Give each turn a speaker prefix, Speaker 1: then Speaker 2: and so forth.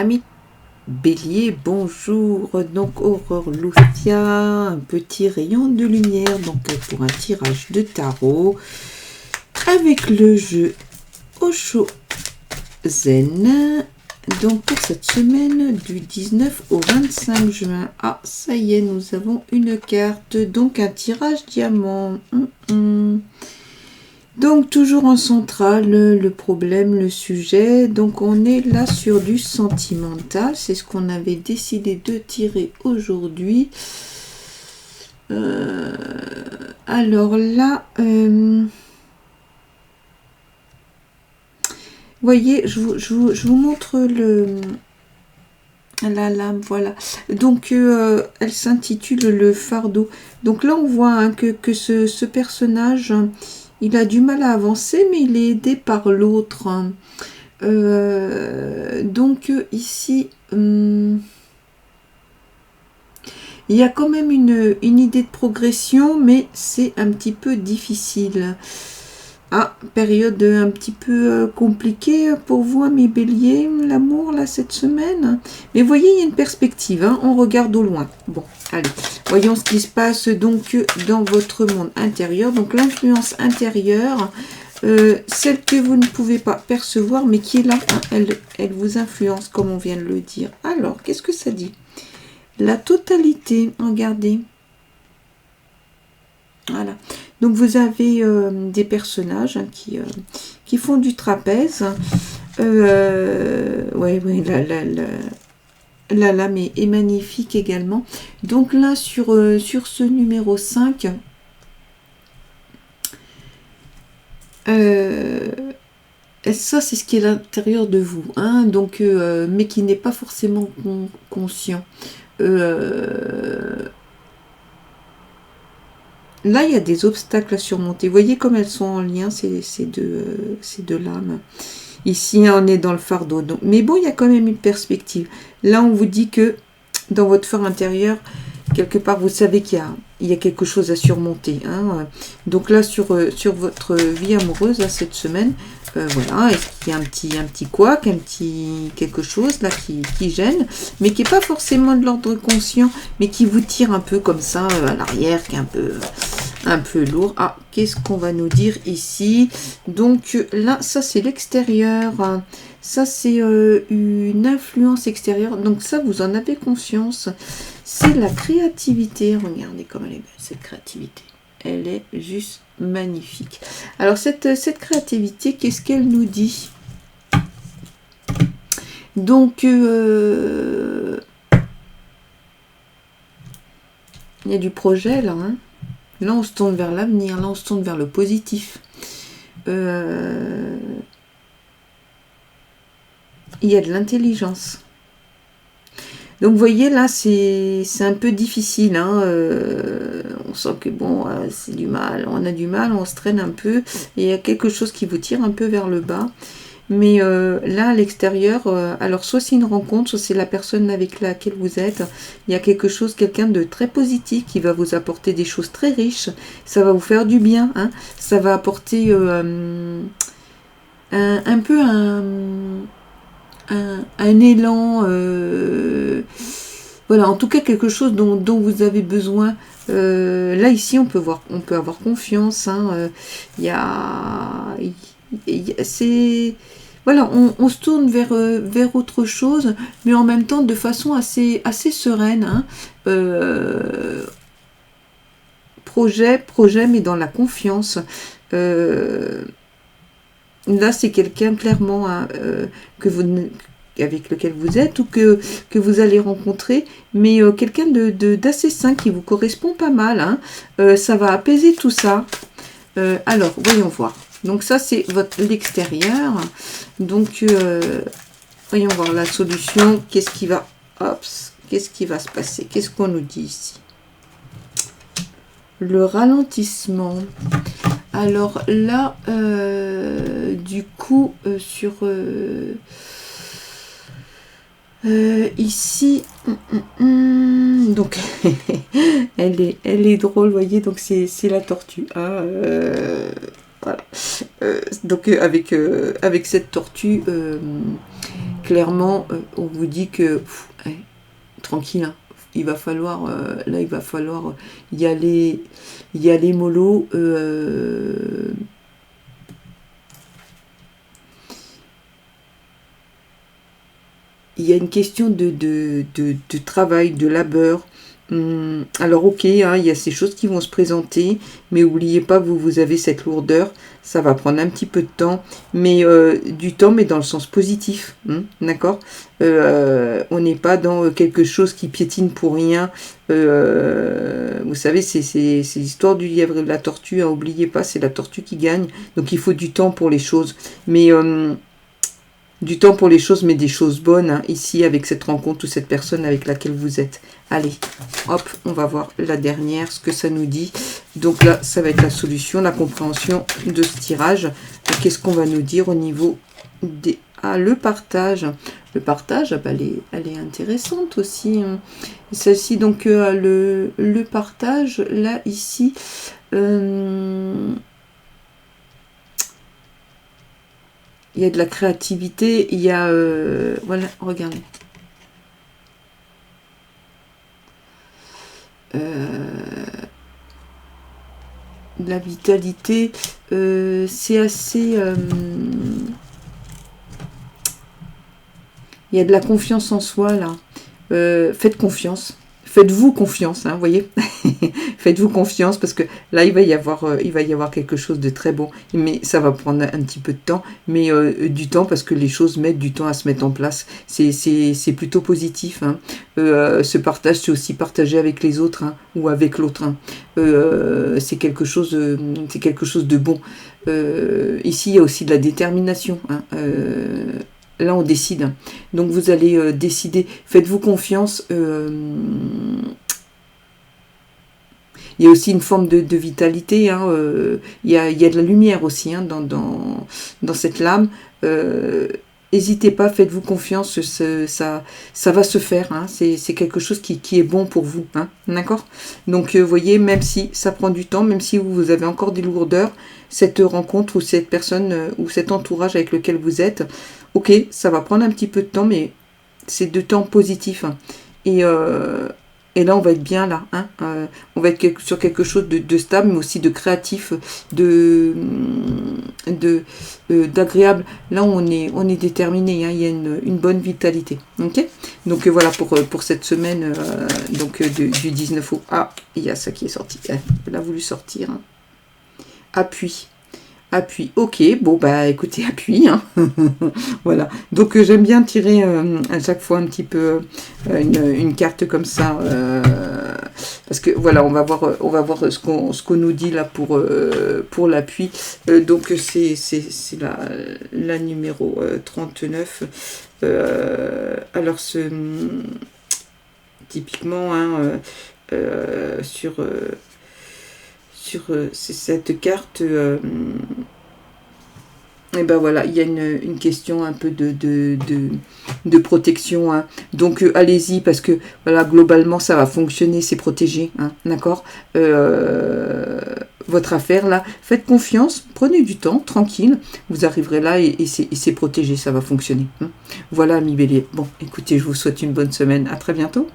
Speaker 1: Amis Bélier, bonjour. Donc Aurore Lucia, un petit rayon de lumière donc pour un tirage de tarot avec le jeu Osho Zen. Donc pour cette semaine du 19 au 25 juin. Ah, ça y est, nous avons une carte, donc un tirage diamant. Donc toujours en centrale, le problème, le sujet. Donc on est là sur du sentimental. C'est ce qu'on avait décidé de tirer aujourd'hui. Alors là, voyez, je vous montre la lame, voilà. Donc elle s'intitule le fardeau. Donc là on voit hein, que ce personnage... il a du mal à avancer, mais il est aidé par l'autre. Donc ici, il y a quand même une idée de progression, mais c'est un petit peu difficile. Ah, période un petit peu compliquée pour vous, mes béliers, l'amour, là, cette semaine. Mais voyez, il y a une perspective, hein, on regarde au loin. Bon, allez, voyons ce qui se passe donc dans votre monde intérieur. Donc l'influence intérieure, celle que vous ne pouvez pas percevoir, mais qui est là, hein, elle vous influence, comme on vient de le dire. Alors, qu'est-ce que ça dit? La totalité, regardez. Voilà. Donc vous avez des personnages hein, qui font du trapèze. Ouais, la lame est magnifique également. Donc là, sur ce numéro 5, ça c'est ce qui est à l'intérieur de vous. Hein, donc, mais qui n'est pas forcément conscient. Là, il y a des obstacles à surmonter. Vous voyez comme elles sont en lien, ces deux lames. Ici, on est dans le fardeau. Donc, mais bon, il y a quand même une perspective. Là, on vous dit que dans votre fort intérieur, quelque part, vous savez qu'il y a quelque chose à surmonter. Hein. Donc là, sur votre vie amoureuse, là, cette semaine, voilà, est-ce qu'il y a un petit couac, quelque chose là qui gêne, mais qui n'est pas forcément de l'ordre conscient, mais qui vous tire un peu comme ça à l'arrière, qui est un peu lourd. Ah, qu'est-ce qu'on va nous dire ici? Donc là, ça c'est l'extérieur. Ça c'est une influence extérieure. Donc ça, vous en avez conscience. C'est la créativité. Regardez comme elle est belle, cette créativité. Elle est juste magnifique. Alors cette créativité, qu'est-ce qu'elle nous dit? Donc il y a du projet là. Hein. Là on se tourne vers l'avenir, là on se tourne vers le positif. Il y a de l'intelligence. Donc vous voyez là c'est un peu difficile, hein, on sent que bon c'est du mal, on a du mal, on se traîne un peu, et il y a quelque chose qui vous tire un peu vers le bas, mais là à l'extérieur, alors soit c'est une rencontre, soit c'est la personne avec laquelle vous êtes, il y a quelque chose, quelqu'un de très positif qui va vous apporter des choses très riches, ça va vous faire du bien, hein, ça va apporter un peu un élan, voilà, en tout cas quelque chose dont vous avez besoin. Là ici on peut avoir confiance. Hein, c'est voilà, on se tourne vers autre chose, mais en même temps de façon assez sereine. Hein, projet, mais dans la confiance. Là, c'est quelqu'un clairement hein, avec lequel vous êtes ou que vous allez rencontrer, mais quelqu'un d'assez sain qui vous correspond pas mal. Hein. Ça va apaiser tout ça. Alors, voyons voir. Donc ça, c'est l'extérieur. Donc, voyons voir la solution. Qu'est-ce qui va se passer? Qu'est-ce qu'on nous dit ici? Le ralentissement. Alors là, du coup, sur ici, donc elle est drôle, vous voyez, donc c'est la tortue. Hein, voilà. Donc avec cette tortue clairement, on vous dit que tranquille, hein, il va falloir y aller mollo. Il y a une question de travail, de labeur. Alors ok, hein, il y a ces choses qui vont se présenter, mais n'oubliez pas que vous avez cette lourdeur, ça va prendre un petit peu de temps, mais du temps, mais dans le sens positif, d'accord. On n'est pas dans quelque chose qui piétine pour rien. Vous savez, c'est l'histoire du lièvre et de la tortue, hein, n'oubliez pas, c'est la tortue qui gagne, donc il faut du temps pour les choses, mais... du temps pour les choses, mais des choses bonnes, hein, ici, avec cette rencontre ou cette personne avec laquelle vous êtes. Allez, hop, on va voir la dernière, ce que ça nous dit. Donc là, ça va être la solution, la compréhension de ce tirage. Qu'est-ce qu'on va nous dire au niveau des... Ah, le partage. Le partage, ah bah, elle est intéressante aussi. Hein. Celle-ci, donc, le partage, là, ici... il y a de la créativité, il y a... voilà, regardez. De la vitalité, c'est assez... il y a de la confiance en soi, là. Faites confiance. Faites-vous confiance, hein, vous voyez. Faites-vous confiance parce que là, il va y avoir quelque chose de très bon. Mais ça va prendre un petit peu de temps, mais du temps parce que les choses mettent du temps à se mettre en place. C'est plutôt positif. Hein. Ce partage, c'est aussi partager avec les autres, hein, ou avec l'autre. Hein. C'est quelque chose de bon. Ici, il y a aussi de la détermination. Hein. Là, on décide. Donc, vous allez décider. Faites-vous confiance. Il y a aussi une forme de vitalité. Hein. Il y a de la lumière aussi, hein, dans cette lame. N'hésitez pas, faites-vous confiance. Ça va se faire. Hein. C'est quelque chose qui est bon pour vous. Hein. D'accord ? Donc, vous voyez, même si ça prend du temps, même si vous avez encore des lourdeurs, cette rencontre ou cette personne ou cet entourage avec lequel vous êtes, ok, ça va prendre un petit peu de temps, mais c'est de temps positif. Hein. Et là, on va être bien là. Hein. On va être sur quelque chose de stable, mais aussi de créatif, d'agréable. Là, on est déterminé. Hein. Il y a une bonne vitalité. Ok. Donc voilà pour cette semaine du 19 août. Ah, il y a ça qui est sorti. Elle a voulu sortir. Hein. Appui. Appui, ok, bon bah écoutez, appui, hein. Voilà, donc j'aime bien tirer à chaque fois un petit peu une carte comme ça, parce que voilà, on va voir ce qu'on nous dit là pour l'appui, donc c'est la numéro 39, alors typiquement, hein, sur cette carte, et ben voilà, il y a une question un peu de protection, hein. Donc allez-y parce que voilà, globalement ça va fonctionner, c'est protégé, hein, d'accord. Votre affaire là, faites confiance, prenez du temps, tranquille, vous arriverez là et c'est protégé, ça va fonctionner. Hein. Voilà, ami Bélier. Bon, écoutez, je vous souhaite une bonne semaine, à très bientôt.